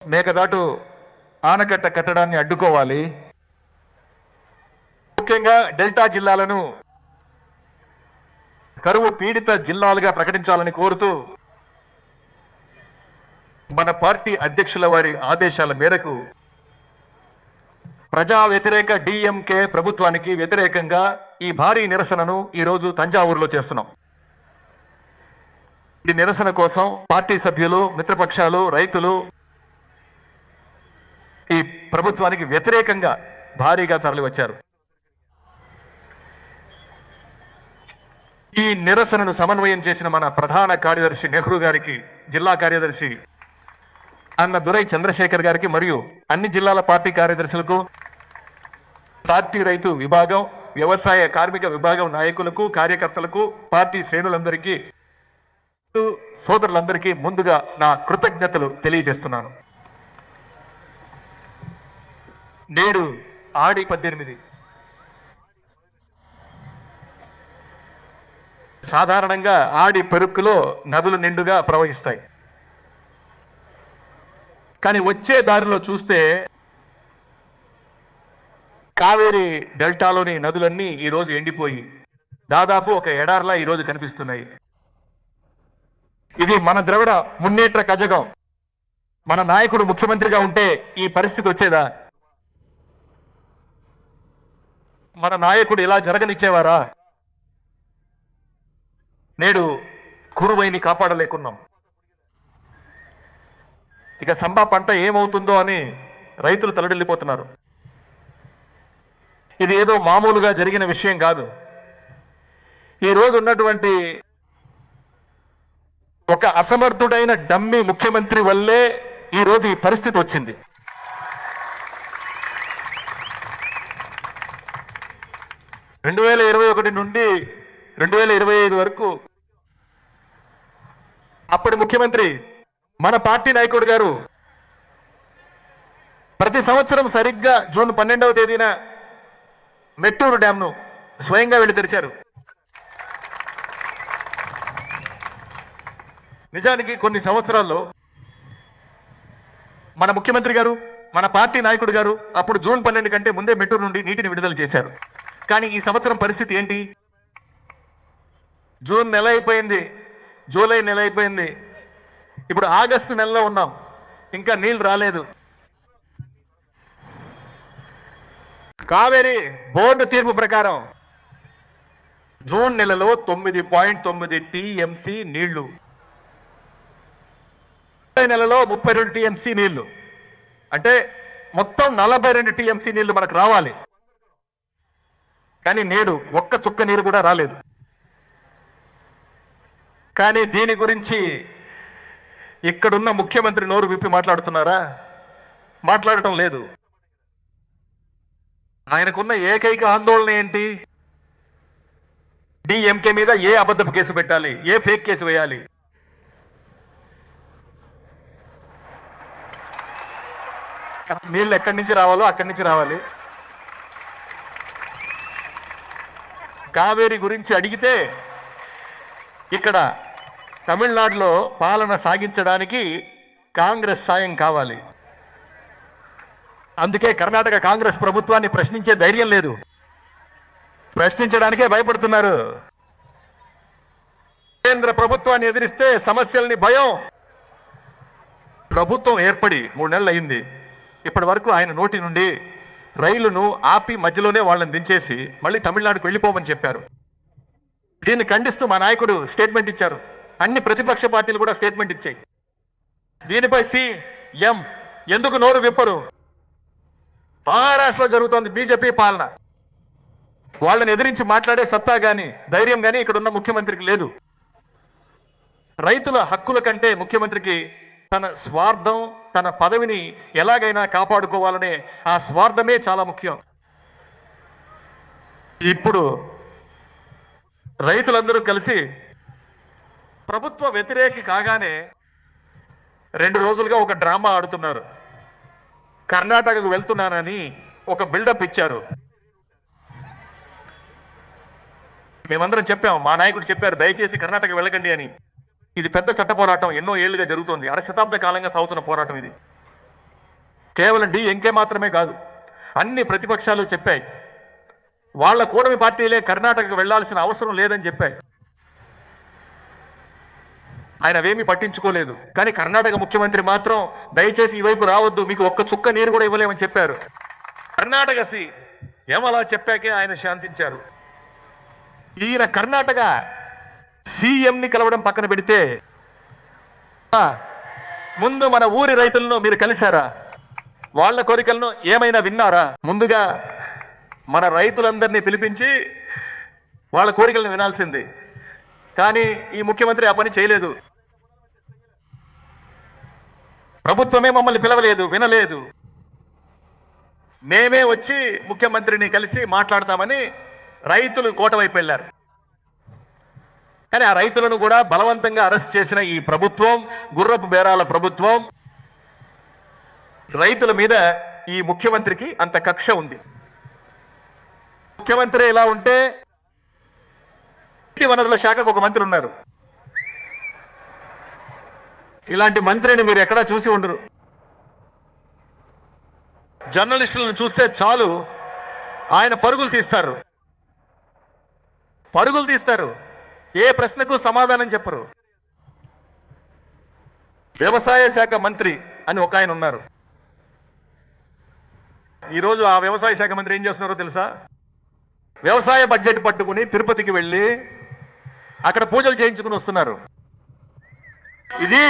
మేకదాటు ఆనకట్ట కట్టడాన్ని అడ్డుకోవాలి. ముఖ్యంగా డెల్టా జిల్లాలను కరువు పీడిత జిల్లాలుగా ప్రకటించాలని కోరుతూ మన పార్టీ అధ్యక్షుల వారి ఆదేశాల మేరకు ప్రజా వ్యతిరేక డిఎంకే ప్రభుత్వానికి వ్యతిరేకంగా ఈ భారీ నిరసనను ఈరోజు తంజావూరులో చేస్తున్నాం. ఈ నిరసన కోసం పార్టీ సభ్యులు, మిత్రపక్షాలు, రైతులు ఈ ప్రభుత్వానికి వ్యతిరేకంగా భారీగా తరలి వచ్చారు. ఈ నిరసనను సమన్వయం చేసిన మన ప్రధాన కార్యదర్శి నెహ్రూ గారికి, జిల్లా కార్యదర్శి అన్న దురై చంద్రశేఖర్ గారికి మరియు అన్ని జిల్లాల పార్టీ కార్యదర్శులకు, పార్టీ రైతు విభాగం, వ్యవసాయ కార్మిక విభాగం నాయకులకు, కార్యకర్తలకు, పార్టీ శ్రేణులందరికీ, సోదరులందరికీ ముందుగా నా కృతజ్ఞతలు తెలియజేస్తున్నాను. నేడు ఆడి 18 సాధారణంగా ఆడి పెరుక్కులో నదులు నిండుగా ప్రవహిస్తాయి. కానీ వచ్చే దారిలో చూస్తే కావేరీ డెల్టాలోని నదులన్నీ ఈరోజు ఎండిపోయి దాదాపు ఒక ఎడార్లా ఈరోజు కనిపిస్తున్నాయి. ఇది మన ద్రవిడ మున్నేట్ర కజగం. మన నాయకుడు ముఖ్యమంత్రిగా ఉంటే ఈ పరిస్థితి వచ్చేదా? మన నాయకుడు ఇలా జరగనిచ్చేవారా? నేడు కురువైని కాపాడలేకున్నాం. ఇక సంబా పంట ఏమవుతుందో అని రైతులు తలడిల్లిపోతున్నారు. ఇది ఏదో మామూలుగా జరిగిన విషయం కాదు. ఈ రోజు ఉన్నటువంటి ఒక అసమర్థుడైన డమ్మీ ముఖ్యమంత్రి వల్లే ఈ రోజు ఈ పరిస్థితి వచ్చింది. రెండు 2021 నుండి 2025 వరకు అప్పటి ముఖ్యమంత్రి మన పార్టీ నాయకుడు గారు ప్రతి సంవత్సరం సరిగ్గా జూన్ 12వ తేదీన మెట్టూరు డ్యాంను స్వయంగా వెళ్లి తెరిచారు. నిజానికి కొన్ని సంవత్సరాల్లో మన ముఖ్యమంత్రి గారు, మన పార్టీ నాయకుడు గారు అప్పుడు జూన్ 12 కంటే ముందే మెట్టూరు నుండి నీటిని విడుదల చేశారు. కానీ ఈ సంవత్సరం పరిస్థితి ఏంటి? జూన్ నెల అయిపోయింది, జూలై నెల అయిపోయింది, ఇప్పుడు ఆగస్టు నెలలో ఉన్నాం, ఇంకా నీళ్లు రాలేదు. కావేరీ బోర్డు తీర్పు ప్రకారం జూన్ నెలలో 9.9 టీఎంసీ నీళ్లు, నెలలో 32 టీఎంసీ నీళ్లు, అంటే మొత్తం 42 టీఎంసీ నీళ్లు మనకు రావాలి. కానీ నేడు ఒక్క చుక్క నీరు కూడా రాలేదు. కానీ దీని గురించి ఇక్కడున్న ముఖ్యమంత్రి నోరు విప్పి మాట్లాడుతున్నారా? మాట్లాడటం లేదు. ఆయనకున్న ఏకైక ఆందోళన ఏంటి? డిఎంకే మీద ఏ అబద్ధపు కేసు పెట్టాలి, ఏ ఫేక్ కేసు వేయాలి. నీళ్ళు ఎక్కడి నుంచి రావాలో అక్కడి నుంచి రావాలి. కావేరీ గురించి అడిగితే ఇక్కడ తమిళనాడులో పాలన సాగించడానికి కాంగ్రెస్ సాయం కావాలి. అందుకే కర్ణాటక కాంగ్రెస్ ప్రభుత్వాన్ని ప్రశ్నించే ధైర్యం లేదు, ప్రశ్నించడానికే భయపడుతున్నారు. కేంద్ర ప్రభుత్వాన్ని ఎదిరిస్తే సమస్యల్ని భయం. ప్రభుత్వం ఏర్పడి 3 నెలలు అయింది. ఇప్పటి వరకు ఆయన నోటి నుండి రైలును ఆపి మధ్యలోనే వాళ్ళని దించేసి మళ్ళీ తమిళనాడుకు వెళ్ళిపోమని చెప్పారు. దీన్ని ఖండిస్తూ మా నాయకుడు స్టేట్మెంట్ ఇచ్చారు. అన్ని ప్రతిపక్ష పార్టీలు కూడా స్టేట్మెంట్ ఇచ్చాయి. దీనిపై సీఎం ఎందుకు నోరు విప్పరు? మహారాష్ట్రలో జరుగుతోంది బీజేపీ పాలన. వాళ్ళని ఎదిరించి మాట్లాడే సత్తా గాని ధైర్యం గాని ఇక్కడున్న ముఖ్యమంత్రికి లేదు. రైతుల హక్కుల కంటే ముఖ్యమంత్రికి తన స్వార్థం, తన పదవిని ఎలాగైనా కాపాడుకోవాలనే ఆ స్వార్థమే చాలా ముఖ్యం. ఇప్పుడు రైతులందరూ కలిసి ప్రభుత్వ వ్యతిరేకి కాగానే 2 రోజులుగా ఒక డ్రామా ఆడుతున్నారు. కర్ణాటకకు వెళ్తున్నానని ఒక బిల్డప్ ఇచ్చారు. మేమందరం చెప్పాం, మా నాయకుడు చెప్పారు దయచేసి కర్ణాటక వెళ్ళకండి అని. ఇది పెద్ద చట్ట పోరాటం, ఎన్నో ఏళ్లుగా జరుగుతోంది, 1/2 శతాబ్ద కాలంగా సాగుతున్న పోరాటం ఇది. కేవలం డిఎంకే మాత్రమే కాదు, అన్ని ప్రతిపక్షాలు చెప్పాయి వాళ్ళ కూటమి పార్టీలే కర్ణాటకకు వెళ్లాల్సిన అవసరం లేదని చెప్పాయి. ఆయన అవేమీ పట్టించుకోలేదు. కానీ కర్ణాటక ముఖ్యమంత్రి మాత్రం దయచేసి ఈ వైపు రావద్దు, మీకు ఒక్క చుక్క నీరు కూడా ఇవ్వలేమని చెప్పారు. కర్ణాటక ఏమలా చెప్పాకే ఆయన శాంతించారు. ఈయన కర్ణాటక సీఎంని కలవడం పక్కన పెడితే ముందు మన ఊరి రైతులను మీరు కలిశారా? వాళ్ళ కోరికలను ఏమైనా విన్నారా? ముందుగా మన రైతులందరినీ పిలిపించి వాళ్ళ కోరికలను వినాల్సింది. కానీ ఈ ముఖ్యమంత్రి ఆ పని చేయలేదు. ప్రభుత్వమే మమ్మల్ని పిలవలేదు, వినలేదు. మేమే వచ్చి ముఖ్యమంత్రిని కలిసి మాట్లాడతామని రైతులు కోట వైపు వెళ్ళారు. కానీ ఆ రైతులను కూడా బలవంతంగా అరెస్ట్ చేసిన ఈ ప్రభుత్వం, గుర్రపు బేరాల ప్రభుత్వం, రైతుల మీద ఈ ముఖ్యమంత్రికి అంత కక్ష ఉంది. ముఖ్యమంత్రి ఎలా ఉంటే నీటి వనరుల శాఖకు ఒక మంత్రి ఉన్నారు. ఇలాంటి మంత్రిని మీరు ఎక్కడా చూసి ఉండరు. జర్నలిస్టులను చూస్తే చాలు ఆయన పరుగులు తీస్తారు. ఏ ప్రశ్నకు సమాధానం చెప్పరు. వ్యవసాయ శాఖ మంత్రి అని ఒక ఆయన ఉన్నారు. ఈరోజు ఆ వ్యవసాయ శాఖ మంత్రి ఏం చేస్తున్నారో తెలుసా? వ్యవసాయ బడ్జెట్ పట్టుకుని తిరుపతికి వెళ్ళి అక్కడ పూజలు చేయించుకుని వస్తున్నారు. ఇది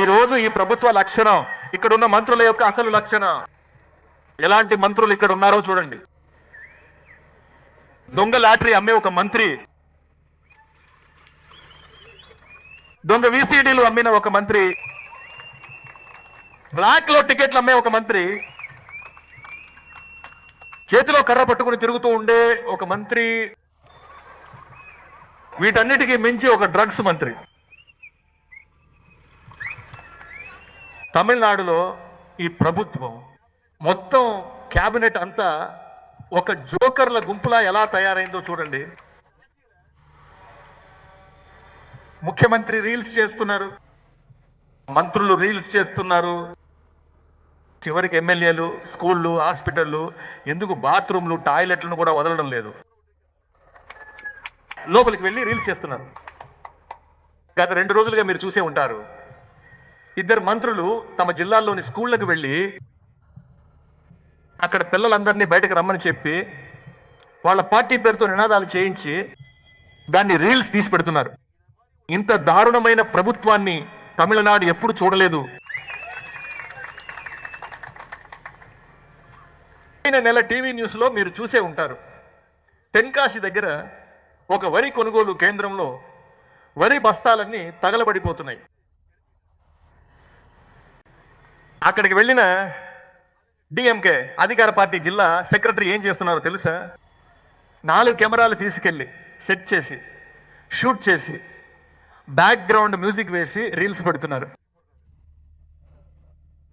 ఈరోజు ఈ ప్రభుత్వ లక్షణం, ఇక్కడున్న మంత్రుల యొక్క అసలు లక్షణం. ఎలాంటి మంత్రులు ఇక్కడ ఉన్నారో చూడండి. దొంగ లాటరీ అమ్మే ఒక మంత్రి, దొంగ విసిడీలు అమ్మిన ఒక మంత్రి, బ్లాక్ లో టికెట్లు అమ్మే ఒక మంత్రి, చేతిలో కర్ర పట్టుకుని తిరుగుతూ ఉండే ఒక మంత్రి, వీటన్నిటికీ మించి ఒక డ్రగ్స్ మంత్రి. తమిళనాడులో ఈ ప్రభుత్వం మొత్తం క్యాబినెట్ అంతా ఒక జోకర్ల గుంపులా ఎలా తయారైందో చూడండి. ముఖ్యమంత్రి రీల్స్ చేస్తున్నారు, మంత్రులు రీల్స్ చేస్తున్నారు, చివరికి ఎమ్మెల్యేలు స్కూళ్ళు, హాస్పిటళ్ళు, ఎందుకు బాత్రూమ్లు, టాయిలెట్లను కూడా వదలడం లేదు, లోపలికి వెళ్ళి రీల్స్ చేస్తున్నారు. గత 2 రోజులుగా మీరు చూసే ఉంటారు. 2 మంత్రులు తమ జిల్లాల్లోని స్కూళ్లకు వెళ్ళి అక్కడ పిల్లలందరినీ బయటకు రమ్మని చెప్పి వాళ్ళ పార్టీ పేరుతో నినాదాలు చేయించి దాన్ని రీల్స్ తీసి పెడుతున్నారు. ఇంత దారుణమైన ప్రభుత్వాన్ని తమిళనాడు ఎప్పుడు చూడలేదు. నెల టీవీ న్యూస్ లో మీరు చూసే ఉంటారు. తెన్కాసి దగ్గర ఒక వరి కొనుగోలు కేంద్రంలో వరి బస్తాలన్నీ తగలబడిపోతున్నాయి. అక్కడికి వెళ్ళిన డిఎంకే అధికార పార్టీ జిల్లా సెక్రటరీ ఏం చేస్తున్నారో తెలుసా? 4 కెమెరాలు తీసుకెళ్లి సెట్ చేసి, షూట్ చేసి, బ్యాక్గ్రౌండ్ మ్యూజిక్ వేసి రీల్స్ పెడుతున్నారు.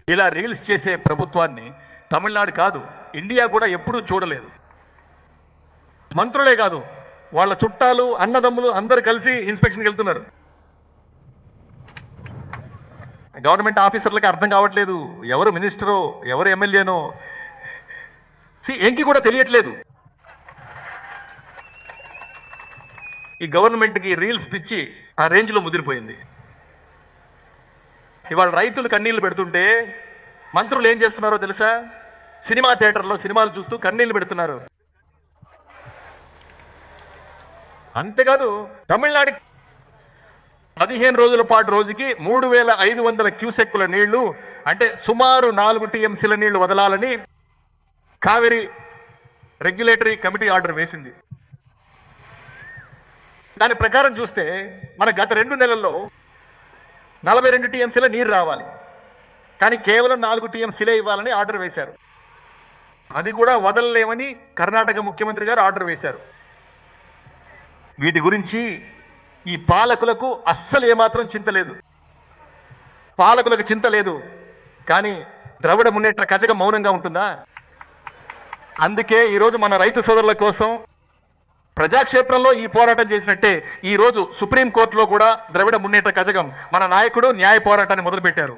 ఇలా రీల్స్ చేసే ప్రభుత్వాన్ని తమిళనాడు కాదు, ఇండియా కూడా ఎప్పుడూ చూడలేదు. మంత్రులే కాదు, వాళ్ళ చుట్టాలు, అన్నదమ్ములు అందరు కలిసి ఇన్స్పెక్షన్కి వెళ్తున్నారు. గవర్నమెంట్ ఆఫీసర్లకి అర్థం కావట్లేదు ఎవరు మినిస్టరో ఎవరు ఎమ్మెల్యేనో, ఎంకి కూడా తెలియట్లేదు. ఈ గవర్నమెంట్కి రీల్స్ పిచ్చి ఆ రేంజ్లో ముదిరిపోయింది. ఇవాళ రైతులు కన్నీళ్లు పెడుతుంటే మంత్రులు ఏం చేస్తున్నారో తెలుసా? సినిమా థియేటర్లో సినిమాలు చూస్తూ కన్నీళ్లు పెడుతున్నారు. అంతేకాదు, తమిళనాడు 15 రోజుల పాటు రోజుకి 3500 క్యూసెక్కుల నీళ్లు, అంటే సుమారు 4 టీఎంసీల నీళ్లు వదలాలని కావేరీ రెగ్యులేటరీ కమిటీ ఆర్డర్ వేసింది. దాని ప్రకారం చూస్తే మన గత 2 నెలల్లో 42 టీఎంసీల నీరు రావాలి, కానీ కేవలం 4 టీఎంసీలే ఇవ్వాలని ఆర్డర్ వేశారు. అది కూడా వదలలేమని కర్ణాటక ముఖ్యమంత్రి గారు ఆర్డర్ వేశారు. వీటి గురించి ఈ పాలకులకు అస్సలు ఏమాత్రం చింత లేదు. పాలకులకు చింత లేదు, కానీ ద్రవిడ మున్నేట్ర కజగం మౌనంగా ఉంటుందా? అందుకే ఈరోజు మన రైతు సోదరుల కోసం ప్రజాక్షేత్రంలో ఈ పోరాటం చేసినట్టే ఈరోజు సుప్రీంకోర్టులో కూడా ద్రవిడ మున్నేట్ర కజగం మన నాయకుడు న్యాయ పోరాటాన్ని మొదలుపెట్టారు.